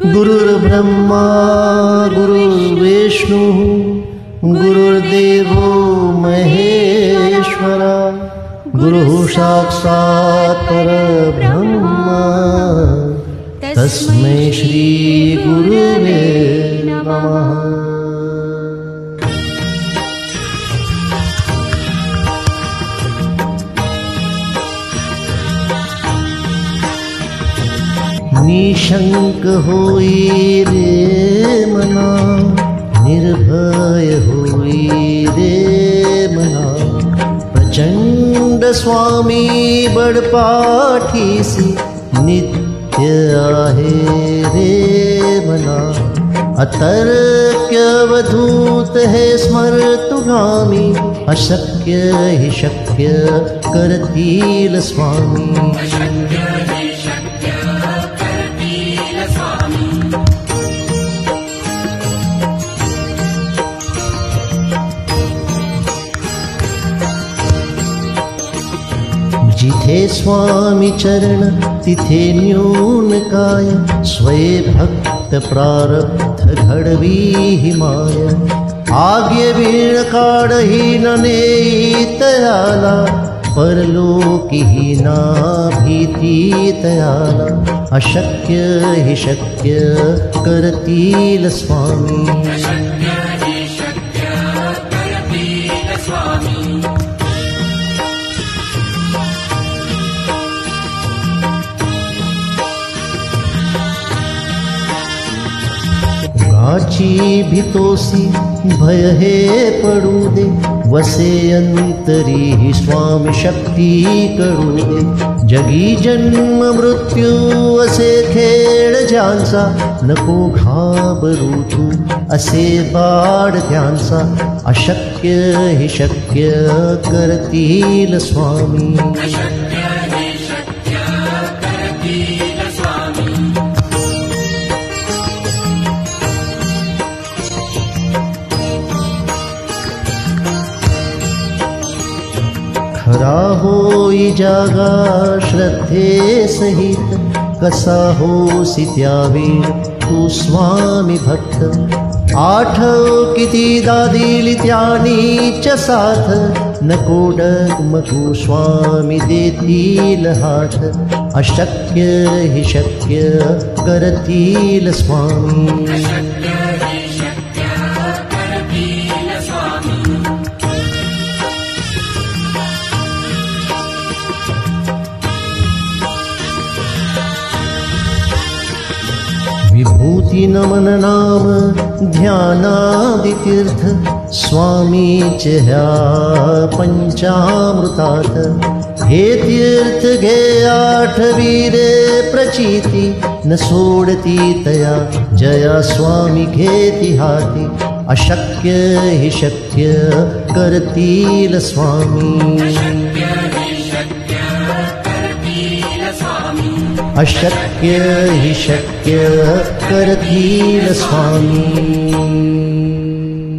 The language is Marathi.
गुरुर्ब्रह्मा गुरुर्विष्णुः गुरुर्देवो महेश्वरा गुरुः साक्षात् परब्रह्मा तस्मै श्री गुरुवे नमः। निशंक होई रे मना, निर्भय होई रे मना, प्रचंड स्वामी बडपाठीसी नित्य आहे रे मना। अतर्क्यवधूत है स्मर्तुगामी, अशक्य हि शक्य करतील स्वामी। जिथे स्वामी चरण तिथे न्यून काय, स्वये भक्त प्रारब्ध घडवी हिमाय। आज्ञे वीण काढही न नेई तयाला, परलोकी ही ना भीती तयाला। अशक्य हि शक्य करतील स्वामी। गाची भीतोसी भय हे पडू दे, वसे अंतरी ही स्वामी शक्ती करू दे। जगी जन्म मृत्यू असे खेळ ज्यांचा, नको घाबरू तू असे बाळ त्यांचा। अशक्य हि शक्य करतील स्वामी। खरा होई जागा श्रद्धे सहित, कसा होसी त्यावेळ तू स्वामी भक्त। आठव कितीदा दिली त्यानीच साथ, नको डगमगू स्वामी देतील हात। अशक्य हि शक्य करतील स्वामी। विभूति नमन नाम ध्यानादि तीर्थ, स्वामीच ह्या पंचामृतात। हे तीर्थ घे आठवी रे प्रचिती, न सोडती तया जया स्वामी घेती हाती। अशक्य हि शक्य करतील स्वामी। अशक्य हि शक्य करतील स्वामी।